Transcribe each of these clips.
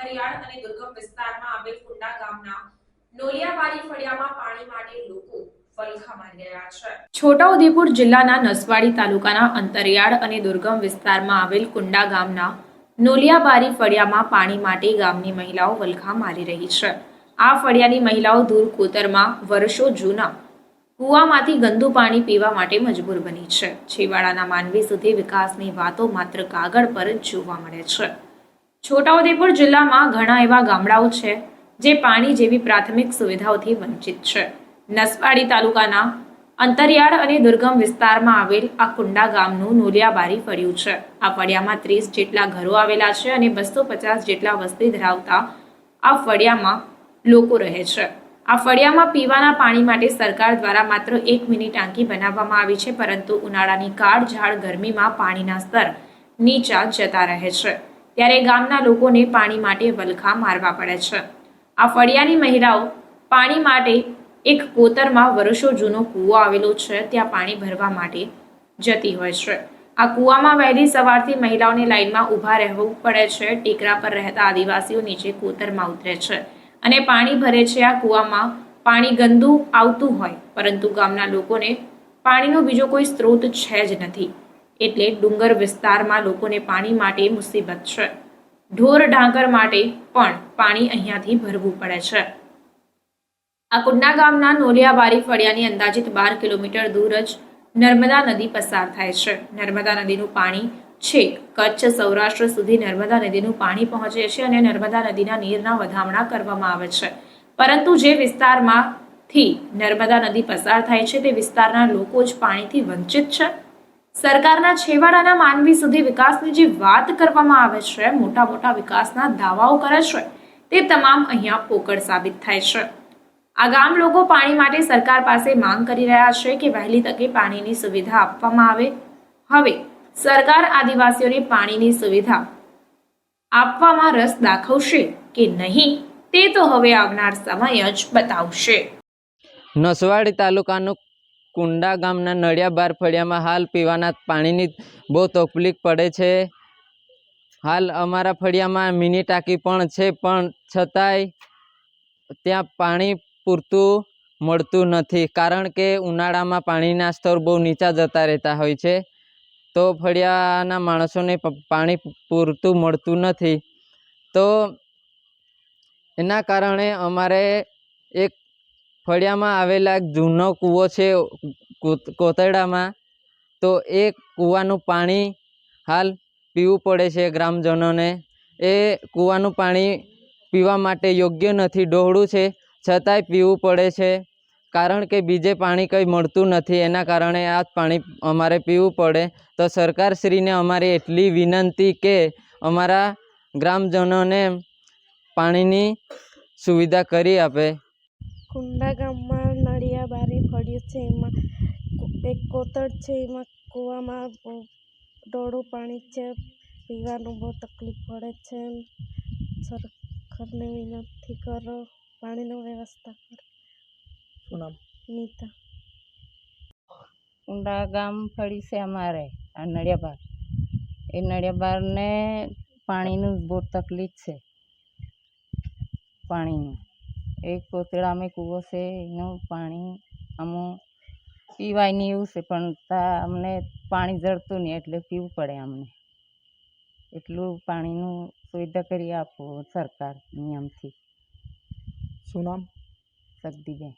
અંતરિયાળ અને દુર્ગમ વિસ્તારમાં આવેલ કુંડા ગામના નોલિયાબારી ફળિયામાં પાણી માટે લોકો વલખા મારી રહ્યા છે। છોટાઉદેપુર જિલ્લાના નસવાડી તાલુકાના અંતરિયાળ અને દુર્ગમ વિસ્તારમાં આવેલ કુંડા ગામના નોલિયાબારી ફળિયામાં પાણી માટે ગામની મહિલાઓ વલખા મારી રહી છે। આ ફળિયાની મહિલાઓ દૂર કોતરમાં વર્ષો જૂના કૂવામાંથી ગંદુ પાણી પીવા માટે મજબૂર બની છે। છેવાડાના માનવી સુધી વિકાસની વાતો માત્ર કાગળ પર જ જોવા મળે છે। છોટાઉદેપુર જિલ્લામાં ઘણા એવા ગામડાઓ છે જે પાણી જેવી પ્રાથમિક સુવિધાઓથી વંચિત છે। નસવાડી તાલુકાના અંતરિયાળ અને દુર્ગમ વિસ્તારમાં આવેલ આ કુંડા ગામનું નોલિયાબારી ફળિયું છે। આ ફળિયામાં 30 જેટલા ઘરો આવેલા છે અને 250 જેટલા વસ્તી ધરાવતા આ ફળિયામાં લોકો રહે છે। આ ફળિયામાં પીવાના પાણી માટે સરકાર દ્વારા માત્ર 1 મિની ટાંકી બનાવવામાં આવી છે, પરંતુ ઉનાળાની કાળઝાળ ગરમીમાં પાણીના સ્તર નીચા જતા રહે છે, ત્યારે ગામના લોકોને પાણી માટે વલખા મારવા પડે છે। આ ફળિયાની મહિલાઓ પાણી માટે એક કોતરમાં વર્ષો જૂનો કૂવો આવેલો છે, ત્યાં પાણી ભરવા માટે જતી હોય છે। આ કૂવામાં વહેલી સવારથી મહિલાઓને લાઈનમાં ઊભા રહેવું પડે છે। ટેકરા પર રહેતા આદિવાસીઓ નીચે કોતરમાં ઉતરે છે અને પાણી ભરે છે। આ કૂવામાં પાણી ગંદુ આવતું હોય, પરંતુ ગામના લોકોને પાણીનો બીજો કોઈ સ્ત્રોત છે જ નથી, એટલે ડુંગર વિસ્તારમાં લોકોને પાણી માટે મુસીબત છે। ઢોર ઢાંકર માટે પણ પાણી અહીંયાથી ભરવું પડે છે। આ કુંડા ગામના નોલિયાબારી ફળિયાની અંદાજિત 12 કિલોમીટર દૂર જ નર્મદા નદી પસાર થાય છે। નર્મદા નદીનું પાણી છેક કચ્છ સૌરાષ્ટ્ર સુધી નર્મદા નદીનું પાણી પહોંચે છે અને નર્મદા નદીના નીરના વધામણા કરવામાં આવે છે, પરંતુ જે વિસ્તારમાંથી નર્મદા નદી પસાર થાય છે તે વિસ્તારના લોકો જ પાણીથી વંચિત છે। સરકારના છેવાડાના માનવી સુધી વિકાસની જે વાત કરવામાં આવે છે, મોટા મોટા વિકાસના દાવાઓ કરે છે, તે તમામ અહીંયા પોકળ સાબિત થાય છે। આ ગામ લોકો પાણી માટે સરકાર પાસે માંગ કરી રહ્યા છે કે વહેલી તકે પાણીની સુવિધા આપવામાં આવે। હવે સરકાર આદિવાસીઓને પાણીની સુવિધા આપવામાં રસ દાખવશે કે નહીં, તે તો હવે આવનાર સમય જ બતાવશે। નસવાડી તાલુકાનું કુંડા ગામના નળિયાબાર ફળિયામાં હાલ પીવાના પાણીની બહુ તકલીફ પડે છે। હાલ અમારા ફળિયામાં મિની ટાંકી પણ છે, પણ છતાંય ત્યાં પાણી પૂરતું મળતું નથી, કારણ કે ઉનાળામાં પાણીના સ્તર બહુ નીચા જતા રહેતા હોય છે, તો ફળિયાના માણસોને પાણી પૂરતું મળતું નથી। તો એના કારણે અમારે એક ફળિયામાં આવેલા એક જૂનો કૂવો છે કોતરડામાં, તો એ કૂવાનું પાણી હાલ પીવું પડે છે ગ્રામજનોને। એ કૂવાનું પાણી પીવા માટે યોગ્ય નથી, ડહોળું છે, છતાંય પીવું પડે છે, કારણ કે બીજે પાણી કંઈ મળતું નથી, એના કારણે આ પાણી અમારે પીવું પડે। તો સરકારશ્રીને અમારી એટલી વિનંતી કે અમારા ગ્રામજનોને પાણીની સુવિધા કરી આપે। કુંડા ગામમાં નળિયાબારી ફળિયું છે, એમાં એક કોતર છે, એમાં કૂવામાં બહુ ડોળું પાણી છે, પીવાનું બહુ તકલીફ પડે છે। સરકારને વિનંતી કરો, પાણીની વ્યવસ્થા કરો। શું નામ? નીતા। કુંડા ગામ ફળી છે અમારે આ નળિયાબાર, એ નળિયાબારને પાણીનું બહુ તકલીફ છે। પાણીનું એક કોતરામાં કૂવો છે, એનું પાણી અમુક પીવાય નહીં એવું છે, પણ અમને પાણી જળતું નહીં એટલે પીવું પડે અમને। એટલું પાણીનું સુવિધા કરી આપો સરકાર નિયમથી। શું નામ? શક્તિબેન।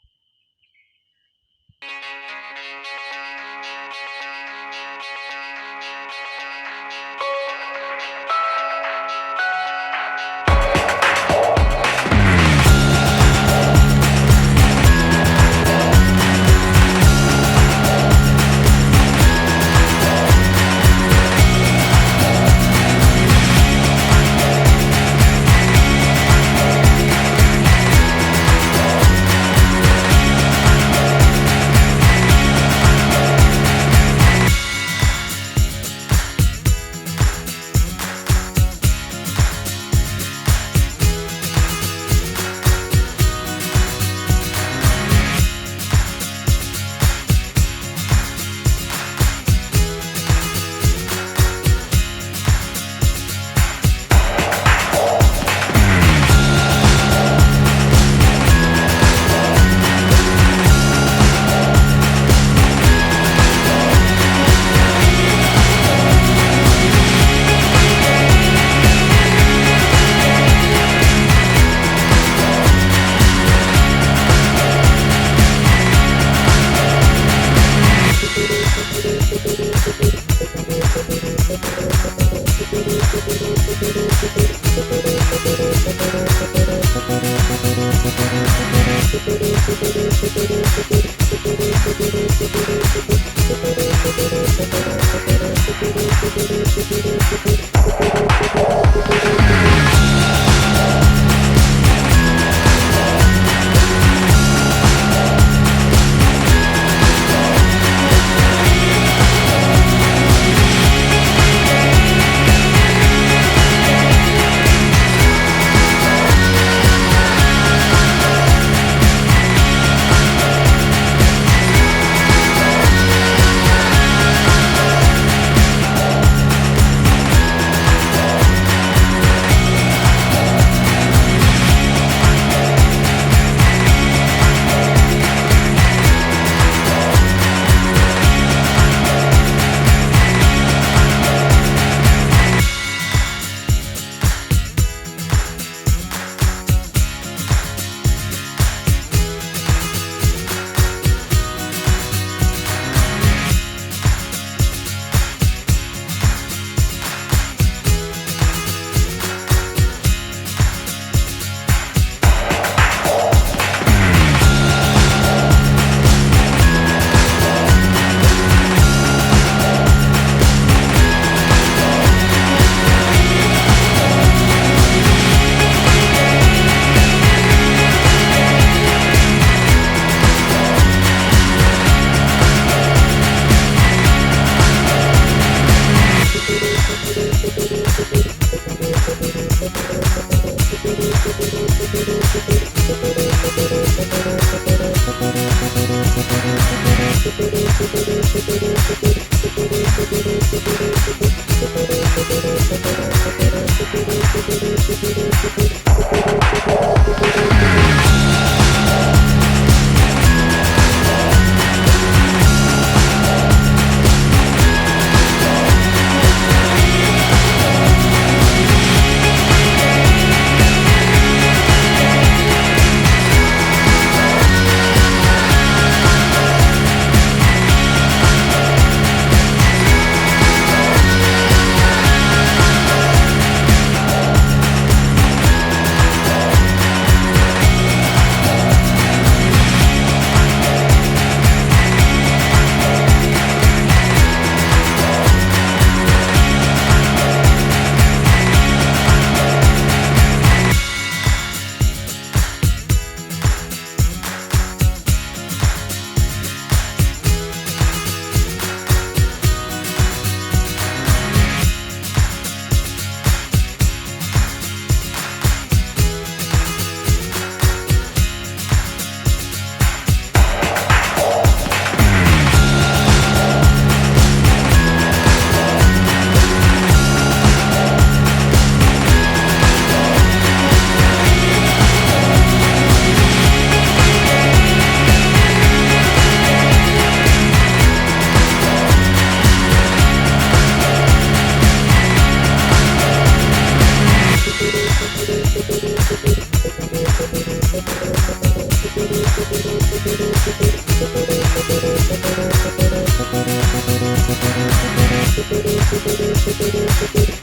Thank you.